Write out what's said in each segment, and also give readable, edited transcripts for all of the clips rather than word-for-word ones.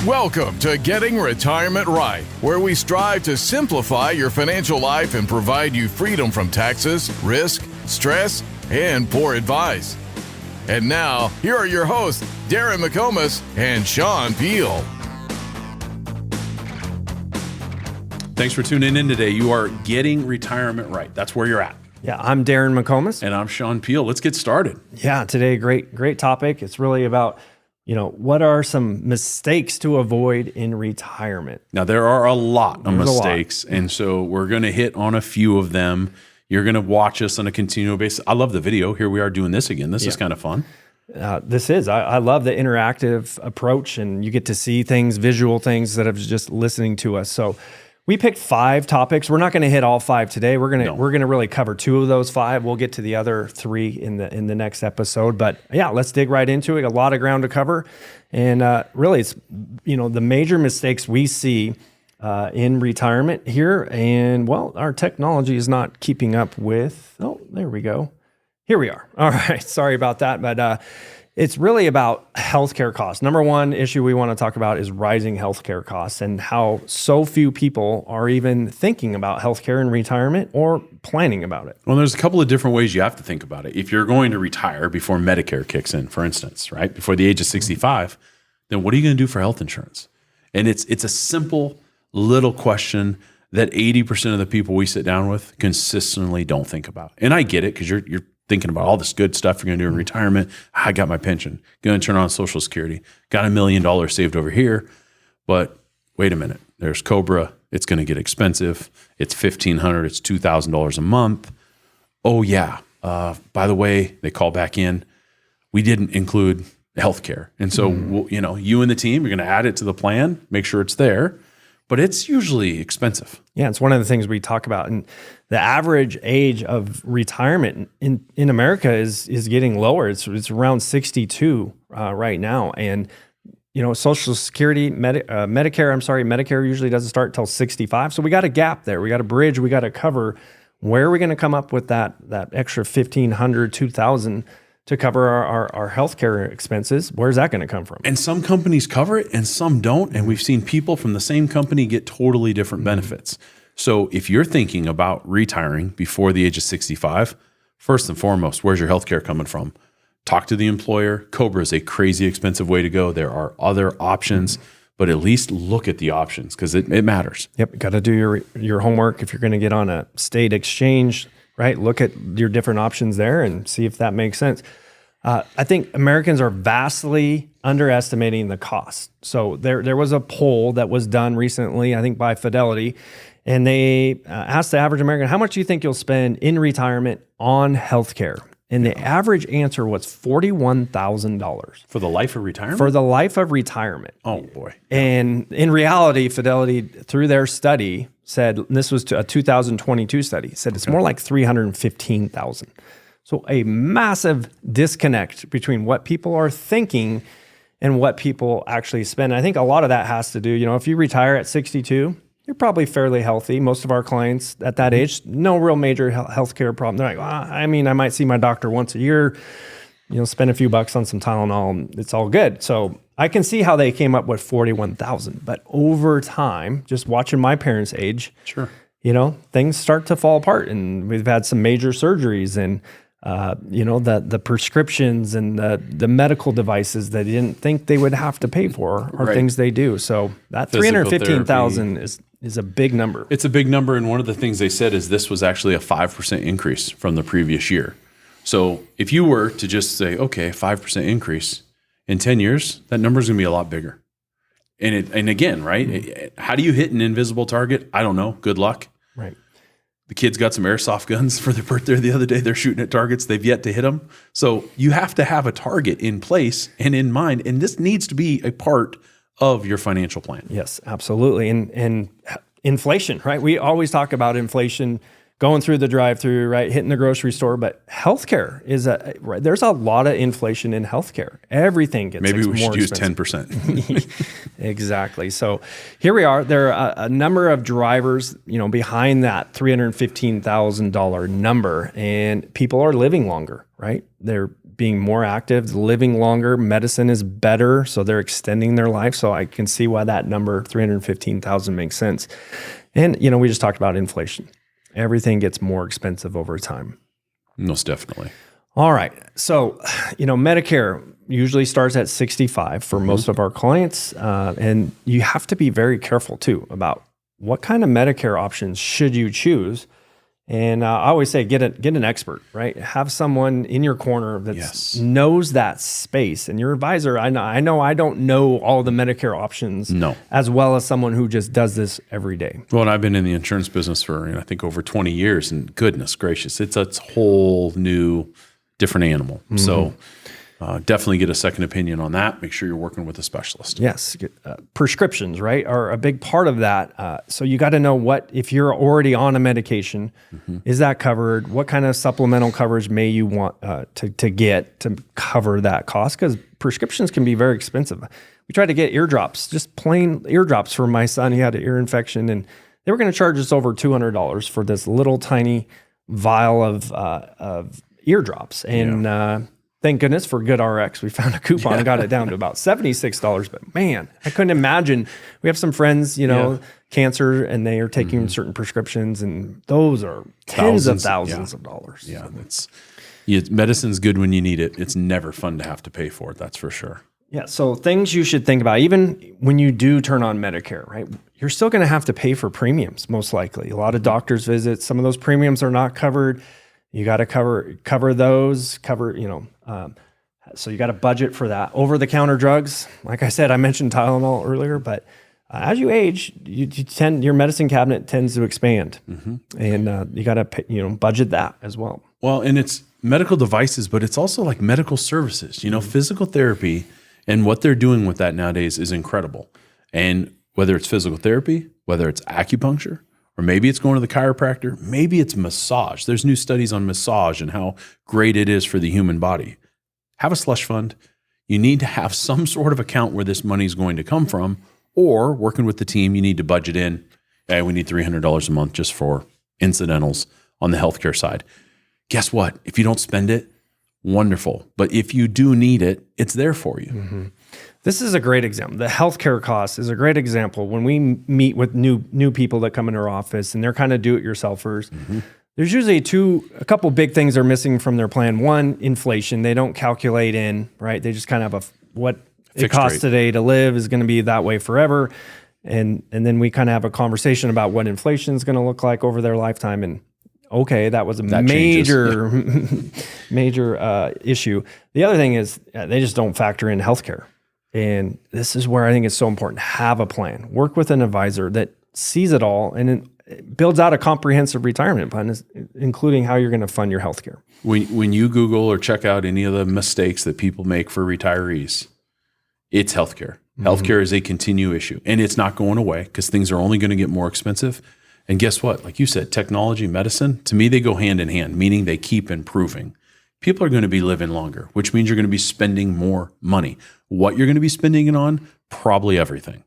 Welcome to Getting Retirement Right, where we strive to simplify your financial life and provide you freedom from taxes, risk, stress, and poor advice. And now, here are your hosts, Darrin McComas and Shon Peil. Thanks for tuning in today. You are Getting Retirement Right. That's where you're at. Yeah, I'm Darrin McComas. And I'm Shon Peil. Let's get started. Yeah, today, great topic. It's really about, what are some mistakes to avoid in retirement? Now, there are a lot of mistakes, and so we're going to hit on a few of them. You're going to watch us on a continual basis. I love the video. Here we are doing this again. This is kind of fun. I love the interactive approach, and you get to see things, visual things, instead of just listening to us. So we picked 5 topics. We're not going to hit all 5 today. We're going to really cover 2 of those 5. We'll get to the other 3 in the next episode. But yeah, let's dig right into it. A lot of ground to cover, and really, it's the major mistakes we see in retirement here. And well, our technology is not keeping up with. Oh, there we go. Here we are. All right. Sorry about that, but it's really about healthcare costs. Number one issue we want to talk about is rising healthcare costs and how so few people are even thinking about healthcare in retirement or planning about it. Well, there's a couple of different ways you have to think about it. If you're going to retire before Medicare kicks in, for instance, right, before the age of 65, then what are you going to do for health insurance? And it's a simple little question that 80% of the people we sit down with consistently don't think about. And I get it, because you're thinking about all this good stuff you're going to do in retirement. I got my pension, going to turn on Social Security, got $1 million saved over here. But wait a minute, there's COBRA. It's going to get expensive. It's $1,500. It's $2,000 a month. Oh yeah. By the way, they call back in. We didn't include healthcare, and so you and the team, you're going to add it to the plan, make sure it's there. But it's usually expensive. Yeah, it's one of the things we talk about. And the average age of retirement in America is getting lower. It's around 62 right now. And, Social Security, Medicare usually doesn't start till 65. So we got a gap there. We got a bridge. We got to cover. Where are we going to come up with that extra $1,500, $2,000 to cover our healthcare expenses? Where's that going to come from? And some companies cover it and some don't. And we've seen people from the same company get totally different benefits. So if you're thinking about retiring before the age of 65, first and foremost, where's your healthcare coming from? Talk to the employer. COBRA is a crazy expensive way to go. There are other options, but at least look at the options, because it matters. Yep, got to do your homework. If you're going to get on a state exchange, right? Look at your different options there and see if that makes sense. I think Americans are vastly underestimating the cost. So there was a poll that was done recently, I think by Fidelity, and they asked the average American, how much do you think you'll spend in retirement on healthcare? And the average answer was $41,000. For the life of retirement? For the life of retirement. Oh, boy. And in reality, Fidelity, through their study, said, this was a 2022 study, said it's more like $315,000. So a massive disconnect between what people are thinking and what people actually spend. I think a lot of that has to do, if you retire at 62, you're probably fairly healthy. Most of our clients at that age, no real major healthcare problem. They're like, well, I might see my doctor once a year, spend a few bucks on some Tylenol, and it's all good. So I can see how they came up with $41,000. But over time, just watching my parents' age, sure, things start to fall apart, and we've had some major surgeries, and the prescriptions and the medical devices that they didn't think they would have to pay for are things they do. So that $315,000 is a big number. It's a big number, and one of the things they said is this was actually a 5% increase from the previous year. So if you were to just say, okay, 5% increase in 10 years, that number is going to be a lot bigger. And again, right? How do you hit an invisible target? I don't know. Good luck. Right. The kids got some airsoft guns for their birthday the other day. They're shooting at targets. They've yet to hit them. So you have to have a target in place and in mind. And this needs to be a part of your financial plan. Yes, absolutely. And inflation, right? We always talk about inflation going through the drive-through, right, hitting the grocery store, but healthcare is there's a lot of inflation in healthcare. Everything gets maybe we should more use expensive. 10%. Exactly. So here we are. There are a number of drivers, behind that $315,000 number, and people are living longer, right? being more active, living longer. Medicine is better, so they're extending their life. So I can see why that number 315,000 makes sense. And we just talked about inflation. Everything gets more expensive over time. Most definitely. All right. So, Medicare usually starts at 65 for most of our clients. And you have to be very careful too about what kind of Medicare options should you choose. And I always say, get an expert, right? Have someone in your corner that knows that space. And your advisor, I know I don't know all the Medicare options as well as someone who just does this every day. Well, and I've been in the insurance business for, I think over 20 years, and goodness gracious, it's a whole new, different animal. So definitely get a second opinion on that. Make sure you're working with a specialist. Yes. Prescriptions, right, are a big part of that. So you got to know if you're already on a medication, is that covered? What kind of supplemental coverage may you want to get to cover that cost? Because prescriptions can be very expensive. We tried to get eardrops, just plain eardrops for my son. He had an ear infection, and they were going to charge us over $200 for this little tiny vial of eardrops. And thank goodness for GoodRx. We found a coupon and got it down to about $76. But man, I couldn't imagine. We have some friends, cancer, and they are taking certain prescriptions, and those are tens of thousands of dollars. Yeah, medicine's good when you need it. It's never fun to have to pay for it. That's for sure. Yeah. So things you should think about, even when you do turn on Medicare, right? You're still going to have to pay for premiums, most likely. A lot of doctor's visits, some of those premiums are not covered. You got to cover those, so you got to budget for that. Over-the-counter drugs, like I said, I mentioned Tylenol earlier, but as you age, your medicine cabinet tends to expand, and you got to budget that as well. Well, and it's medical devices, but it's also like medical services. Physical therapy and what they're doing with that nowadays is incredible. And whether it's physical therapy, whether it's acupuncture, or maybe it's going to the chiropractor, maybe it's massage. There's new studies on massage and how great it is for the human body. Have a slush fund. You need to have some sort of account where this money is going to come from, or working with the team, you need to budget in, hey, we need $300 a month just for incidentals on the healthcare side. Guess what? If you don't spend it, wonderful. But if you do need it, it's there for you. This is a great example. The healthcare cost is a great example. When we meet with new people that come into our office and they're kind of do-it-yourselfers, there's usually a couple big things they're missing from their plan. One, inflation. They don't calculate in, right? They just kind of have what it costs today to live is going to be that way forever. And then we kind of have a conversation about what inflation is going to look like over their lifetime. And okay, that was a major issue. The other thing is they just don't factor in healthcare. And this is where I think it's so important. Have a plan. Work with an advisor that sees it all and it builds out a comprehensive retirement plan, including how you're going to fund your healthcare. When you Google or check out any of the mistakes that people make for retirees, it's healthcare. Healthcare is a continued issue, and it's not going away because things are only going to get more expensive. And guess what? Like you said, technology, medicine, to me, they go hand in hand, meaning they keep improving. People are going to be living longer, which means you're going to be spending more money. What you're going to be spending it on? Probably everything,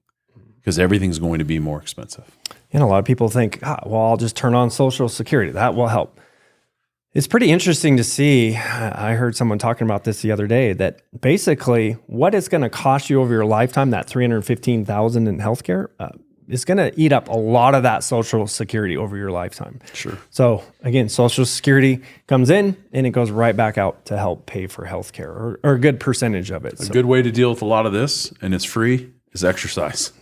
because everything's going to be more expensive. And a lot of people think, I'll just turn on Social Security. That will help. It's pretty interesting to see. I heard someone talking about this the other day, that basically what it's going to cost you over your lifetime, that $315,000 in healthcare, is going to eat up a lot of that Social Security over your lifetime. Sure. So again, Social Security comes in and it goes right back out to help pay for healthcare, or a good percentage of it. A good way to deal with a lot of this, and it's free, is exercise.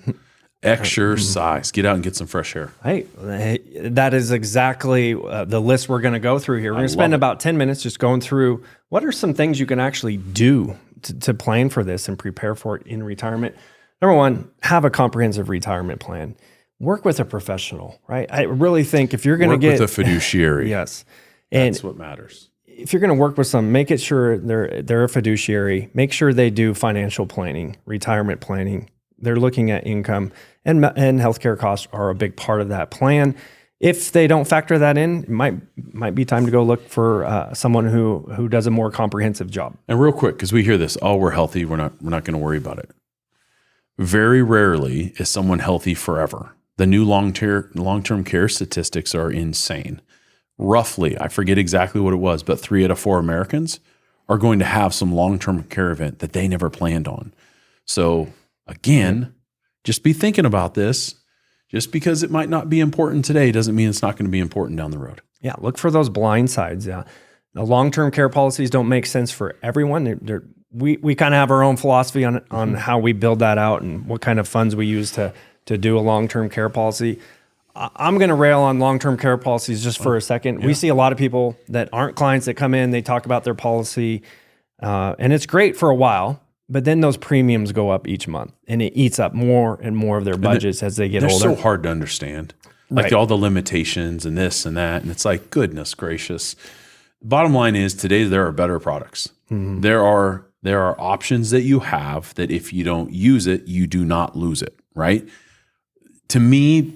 Exercise. Get out and get some fresh air. Hey, that is exactly the list we're going to go through here. We're going to spend about 10 minutes just going through what are some things you can actually do to plan for this and prepare for it in retirement. Number one, have a comprehensive retirement plan. Work with a professional, right? I really think if you're going to get... Work with a fiduciary. Yes. That's what matters. If you're going to work with some, make it sure they're a fiduciary. Make sure they do financial planning, retirement planning. They're looking at income, and healthcare costs are a big part of that plan. If they don't factor that in, it might be time to go look for someone who does a more comprehensive job. And real quick, because we hear this, we're healthy, we're not going to worry about it. Very rarely is someone healthy forever. The new long-term care statistics are insane. Roughly, I forget exactly what it was, but 3 out of 4 Americans are going to have some long-term care event that they never planned on. So again, just be thinking about this. Just because it might not be important today doesn't mean it's not going to be important down the road. Yeah, look for those blind sides. Yeah, the long-term care policies don't make sense for everyone. We kind of have our own philosophy on how we build that out and what kind of funds we use to do a long-term care policy. I'm going to rail on long-term care policies just for a second. Yeah. We see a lot of people that aren't clients that come in, they talk about their policy, and it's great for a while, but then those premiums go up each month, and it eats up more and more of their budgets as they get older. They're so hard to understand, like all the limitations and this and that, and it's like, goodness gracious. Bottom line is, today there are better products. Mm-hmm. There are options that you have that if you don't use it, you do not lose it, right? To me,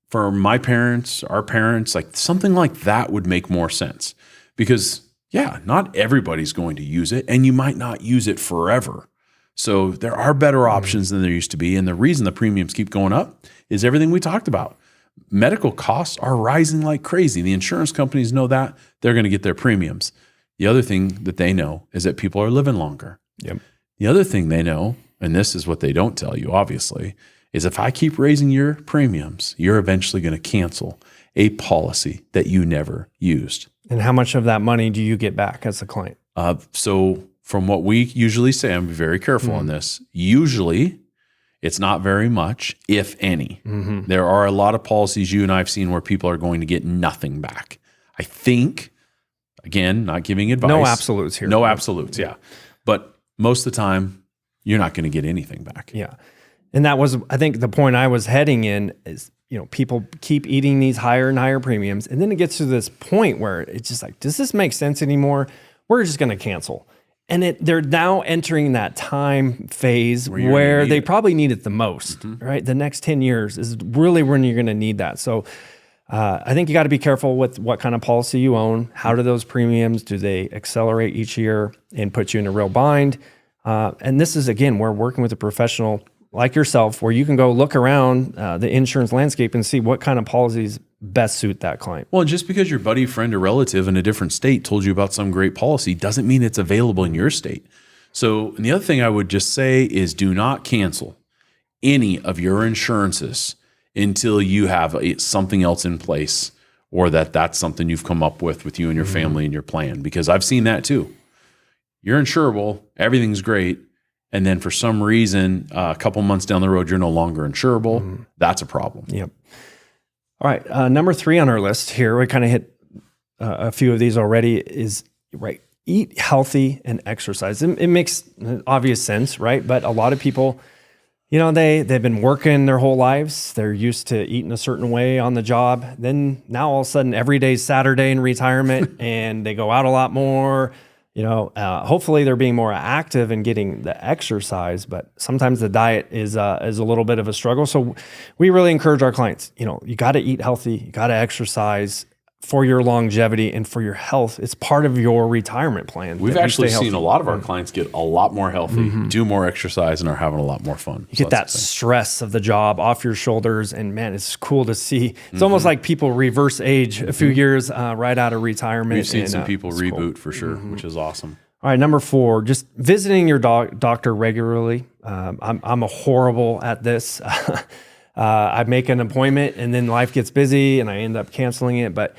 for my parents, our parents, like something like that would make more sense because, yeah, not everybody's going to use it, and you might not use it forever. So there are better options than there used to be. And the reason the premiums keep going up is everything we talked about. Medical costs are rising like crazy. The insurance companies know that. They're going to get their premiums. The other thing that they know is that people are living longer. Yep. The other thing they know, and this is what they don't tell you, obviously, is if I keep raising your premiums, you're eventually going to cancel a policy that you never used. And how much of that money do you get back as a client? So from what we usually say, I'm very careful on this. Usually, it's not very much, if any. Mm-hmm. There are a lot of policies you and I have seen where people are going to get nothing back. I think, again, not giving advice. No absolutes here. No absolutes, yeah. But most of the time, you're not going to get anything back. Yeah. And that was, I think, the point I was heading in is, people keep eating these higher and higher premiums. And then it gets to this point where it's just like, does this make sense anymore? We're just going to cancel. And they're now entering that time phase where they probably need it the most, right? The next 10 years is really when you're going to need that. So I think you got to be careful with what kind of policy you own. How do those premiums, do they accelerate each year and put you in a real bind? And this is, again, we're working with a professional like yourself where you can go look around the insurance landscape and see what kind of policies best suit that client. Well, just because your buddy, friend, or relative in a different state told you about some great policy doesn't mean it's available in your state. So, and the other thing I would just say is do not cancel any of your insurances until you have something else in place or that's something you've come up with you and your family and your plan. Because I've seen that too. You're insurable, everything's great, and then for some reason, a couple months down the road, you're no longer insurable. That's a problem. Yep. All right. Number 3 on our list here, we kind of hit a few of these already, is eat healthy and exercise. It makes obvious sense, right? But a lot of people, they've been working their whole lives. They're used to eating a certain way on the job. Then now all of a sudden every day's Saturday in retirement and they go out a lot more. Hopefully they're being more active and getting the exercise, but sometimes the diet is a little bit of a struggle. So we really encourage our clients, you got to eat healthy, you got to exercise for your longevity and for your health. It's part of your retirement plan. We've actually seen a lot of our clients get a lot more healthy, do more exercise, and are having a lot more fun. You get that stress of the job off your shoulders, and man, it's cool to see. It's almost like people reverse age a few years right out of retirement. We've seen some people reboot for sure, which is awesome. All right, number 4, just visiting your doctor regularly. I'm horrible at this. I make an appointment and then life gets busy and I end up canceling it. But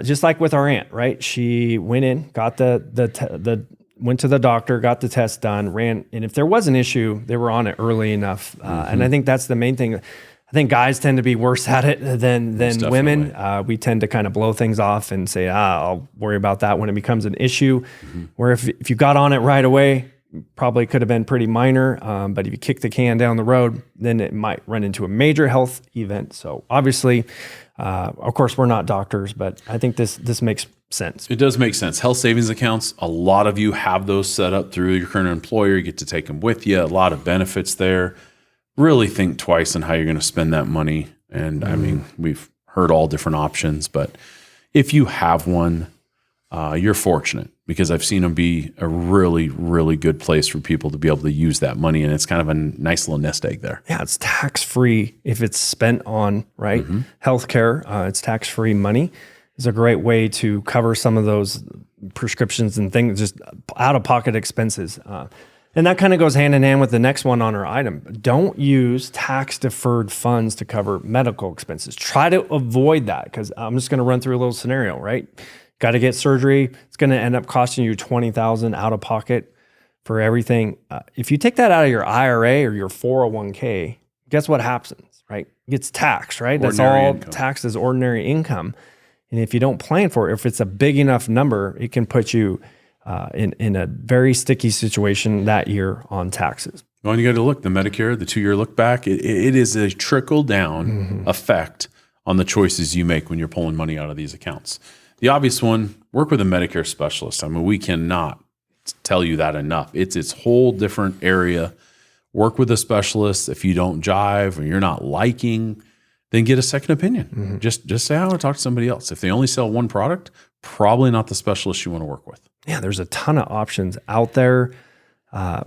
just like with our aunt, right? She went in, got went to the doctor, got the test done, ran. And if there was an issue, they were on it early enough. And I think that's the main thing. I think guys tend to be worse at it than women. We tend to kind of blow things off and say, I'll worry about that when it becomes an issue. Where if you got on it right away, probably could have been pretty minor, but if you kick the can down the road, then it might run into a major health event. So obviously, of course, we're not doctors, but I think this makes sense. It does make sense. Health savings accounts, a lot of you have those set up through your current employer. You get to take them with you. A lot of benefits there. Really think twice on how you're going to spend that money. And I mean, we've heard all different options, but if you have one, you're fortunate because I've seen them be a really, really good place for people to be able to use that money. And it's kind of a nice little nest egg there. Yeah, it's tax-free if it's spent on, right? Healthcare, it's tax-free money. is a great way to cover some of those prescriptions and things, just out-of-pocket expenses. And that kind of goes hand in hand with the next one on our item. Don't use tax-deferred funds to cover medical expenses. Try to avoid that, because I'm just going to run through a little scenario, right? Got to get surgery. It's going to end up costing you $20,000 out of pocket for everything. If you take that out of your IRA or your 401k, guess what happens, right? It gets taxed, right? That's all taxed as ordinary income. And if you don't plan for it, if it's a big enough number, it can put you in a very sticky situation that year on taxes. Well, you got to look, the Medicare, the 2-year look back, it is a trickle down effect on the choices you make when you're pulling money out of these accounts. The obvious one, work with a Medicare specialist. I mean, we cannot tell you that enough. It's its whole different area. Work with a specialist. If you don't jive or you're not liking, then get a second opinion. Just say, I want to talk to somebody else. If they only sell one product, probably not the specialist you want to work with. Yeah, there's a ton of options out there.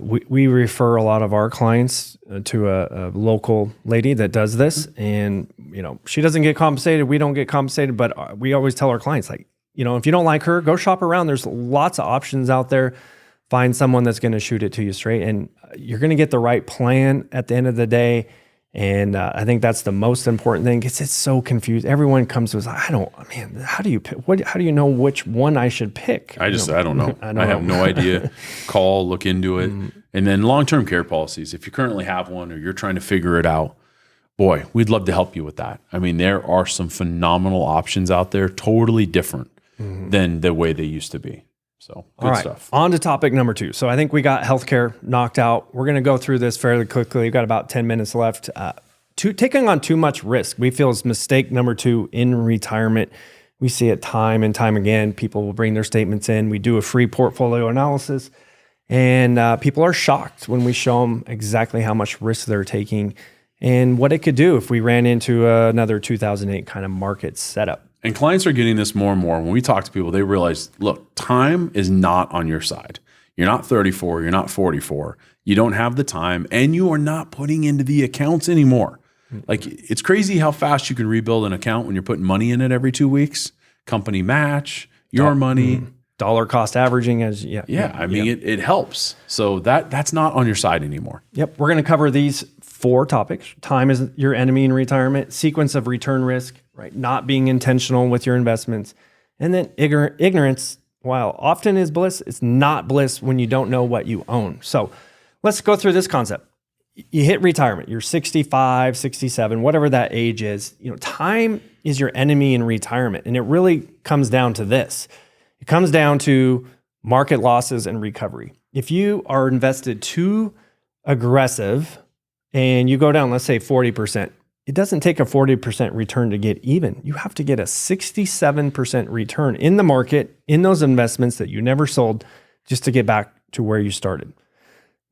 We refer a lot of our clients to a local lady that does this, and she doesn't get compensated. We don't get compensated, but we always tell our clients, like, if you don't like her, go shop around. There's lots of options out there. Find someone that's going to shoot it to you straight, and you're going to get the right plan at the end of the day. And I think that's the most important thing, because it's so confused. Everyone comes to us, how do you pick? How do you know which one I should pick? I don't know. I have no idea. Call, look into it. And then long-term care policies. If you currently have one or you're trying to figure it out, boy, we'd love to help you with that. I mean, there are some phenomenal options out there, totally different than the way they used to be. So good stuff. On to topic number 2. So I think we got healthcare knocked out. We're going to go through this fairly quickly. We've got about 10 minutes left. Taking on too much risk, we feel, is mistake number 2 in retirement. We see it time and time again. People will bring their statements in. We do a free portfolio analysis, and people are shocked when we show them exactly how much risk they're taking and what it could do if we ran into another 2008 kind of market setup. And clients are getting this more and more. When we talk to people, they realize, look, time is not on your side. You're not 34, you're not 44. You don't have the time, and you are not putting into the accounts anymore. Like, it's crazy how fast you can rebuild an account when you're putting money in it every 2 weeks. Company match, your money. Dollar cost averaging I mean, it helps. So that's not on your side anymore. Yep. We're going to cover these 4 topics. Time is your enemy in retirement, sequence of return risk, right? Not being intentional with your investments. And then ignorance, while often is bliss, it's not bliss when you don't know what you own. So let's go through this concept. You hit retirement, you're 65, 67, whatever that age is. Time is your enemy in retirement. And it really comes down to this. It comes down to market losses and recovery. If you are invested too aggressive and you go down, let's say 40%, it doesn't take a 40% return to get even. You have to get a 67% return in the market, in those investments that you never sold, just to get back to where you started.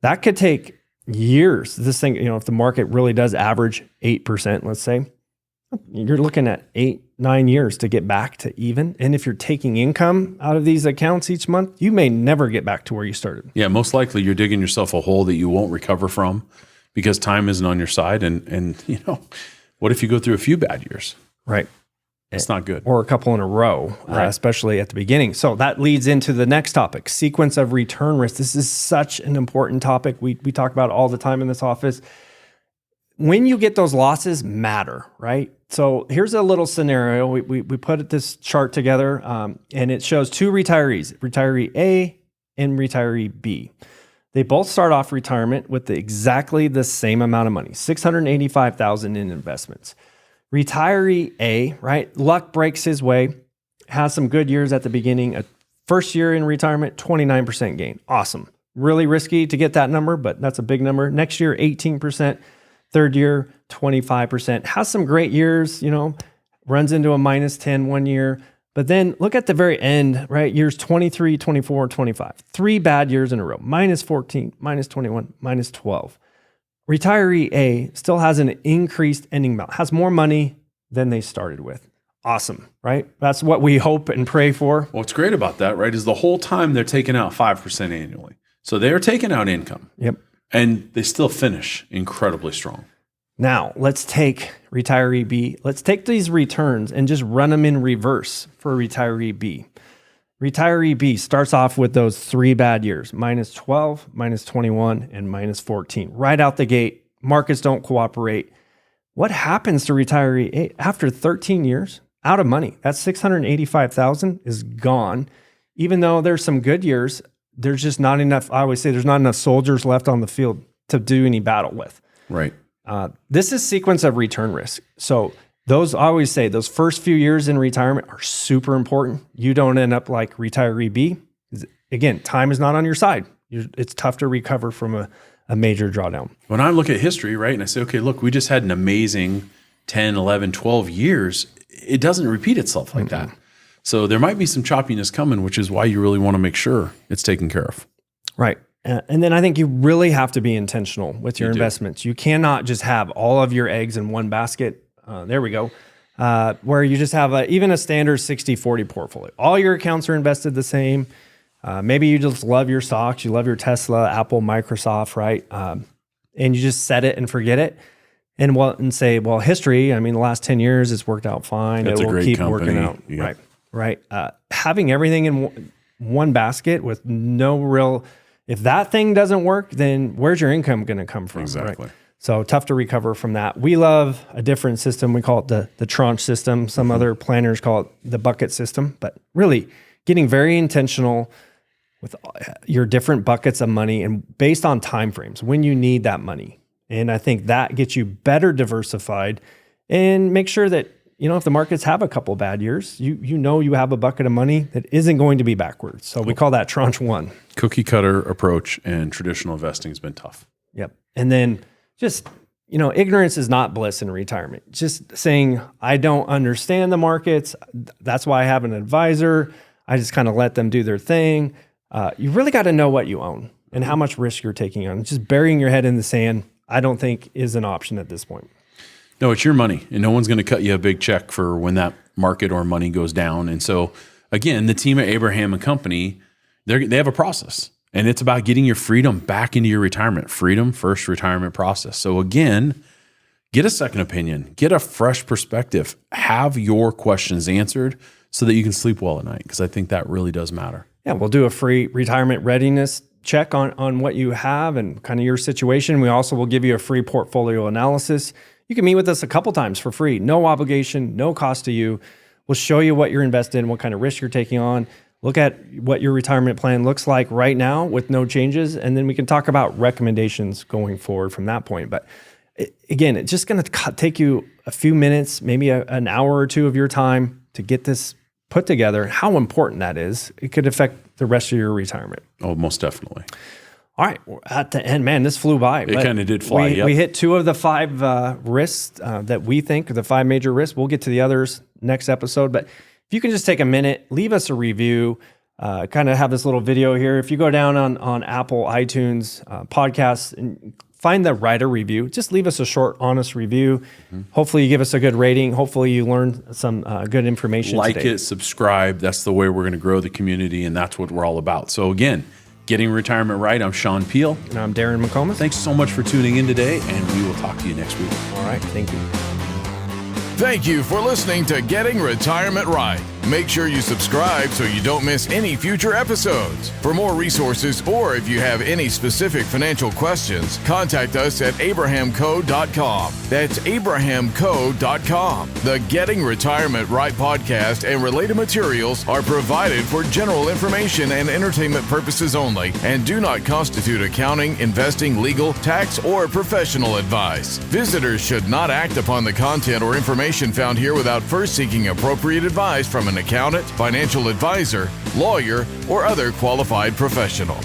That could take years. This thing, if the market really does average 8%, let's say, you're looking at 8-9 years to get back to even. And if you're taking income out of these accounts each month, you may never get back to where you started. Yeah, most likely you're digging yourself a hole that you won't recover from, because time isn't on your side. And what if you go through a few bad years? Right. It's not good. Or a couple in a row, Right. Especially at the beginning. So that leads into the next topic, sequence of return risk. This is such an important topic. We talk about it all the time in this office. When you get those losses matter, right? So here's a little scenario. We put this chart together, and it shows 2 retirees, retiree A and retiree B. They both start off retirement with exactly the same amount of money, $685,000 in investments. Retiree A, right? Luck breaks his way, has some good years at the beginning. First year in retirement, 29% gain. Awesome. Really risky to get that number, but that's a big number. Next year, 18%. Third year, 25%. Has some great years, runs into a -10 one year. But then look at the very end, right? Years 23, 24, 25. 3 bad years in a row. -14, -21, -12. Retiree A still has an increased ending amount, has more money than they started with. Awesome, right? That's what we hope and pray for. What's great about that, right, is the whole time they're taking out 5% annually. So they're taking out income. Yep. And they still finish incredibly strong. Now, let's take retiree B. Let's take these returns and just run them in reverse for retiree B. Retiree B starts off with those 3 bad years, minus 12, minus 21, and minus 14. Right out the gate, markets don't cooperate. What happens to retiree A after 13 years? Out of money. That $685,000 is gone. Even though there's some good years, there's just not enough. I always say there's not enough soldiers left on the field to do any battle with. Right. This is sequence of return risk. So I always say those first few years in retirement are super important. You don't end up like retiree B. Again, time is not on your side. It's tough to recover from a major drawdown. When I look at history, right, and I say, okay, look, we just had an amazing 10, 11, 12 years. It doesn't repeat itself like that. So there might be some choppiness coming, which is why you really want to make sure it's taken care of. Right. And then I think you really have to be intentional with your investments. You cannot just have all of your eggs in one basket. There we go. Where you just have even a standard 60-40 portfolio. All your accounts are invested the same. Maybe you just love your stocks. You love your Tesla, Apple, Microsoft, right? And you just set it and forget it. And say, well, history, I mean, the last 10 years, it's worked out fine. That's it will keep working out. Yeah. Right. Having everything in one basket with no real... If that thing doesn't work, then where's your income going to come from? Exactly. Right? So tough to recover from that. We love a different system. We call it the tranche system. Some other planners call it the bucket system. But really getting very intentional with your different buckets of money and based on timeframes, when you need that money. And I think that gets you better diversified and make sure that, if the markets have a couple bad years, you have a bucket of money that isn't going to be backwards. So we call that tranche 1. Cookie cutter approach and traditional investing has been tough. Yep. And then just, ignorance is not bliss in retirement. Just saying, I don't understand the markets. That's why I have an advisor. I just kind of let them do their thing. You really got to know what you own and how much risk you're taking on. Just burying your head in the sand, I don't think is an option at this point. No, it's your money, and no one's going to cut you a big check for when that market or money goes down. And so, again, the team at Abraham and Company, they have a process, and it's about getting your freedom back into your retirement. Freedom first retirement process. So again, get a second opinion, get a fresh perspective, have your questions answered so that you can sleep well at night, because I think that really does matter. Yeah, we'll do a free retirement readiness check on what you have and kind of your situation. We also will give you a free portfolio analysis. You can meet with us a couple times for free. No obligation, no cost to you. We'll show you what you're invested in, what kind of risk you're taking on. Look at what your retirement plan looks like right now with no changes. And then we can talk about recommendations going forward from that point. But again, it's just going to take you a few minutes, maybe an hour or two of your time to get this put together. How important that is. It could affect the rest of your retirement. Oh, most definitely. All right, we're at the end. Man, this flew by. It kind of did fly. We hit 2 of the 5 risks that we think are the 5 major risks. We'll get to the others next episode. But if you can just take a minute, leave us a review, kind of have this little video here. If you go down on Apple, iTunes, podcasts, and find the writer review, just leave us a short, honest review. Mm-hmm. Hopefully you give us a good rating. Hopefully you learned some good information today. It, subscribe. That's the way we're going to grow the community, and that's what we're all about. So again, Getting Retirement Right. I'm Shon Peil. And I'm Darrin McComas. Thanks so much for tuning in today, and we will talk to you next week. All right. Thank you. Thank you for listening to Getting Retirement Right. Make sure you subscribe so you don't miss any future episodes. For more resources, or if you have any specific financial questions, contact us at abrahamco.com. That's abrahamco.com. The Getting Retirement Right podcast and related materials are provided for general information and entertainment purposes only and do not constitute accounting, investing, legal, tax, or professional advice. Visitors should not act upon the content or information found here without first seeking appropriate advice from an accountant, financial advisor, lawyer, or other qualified professional.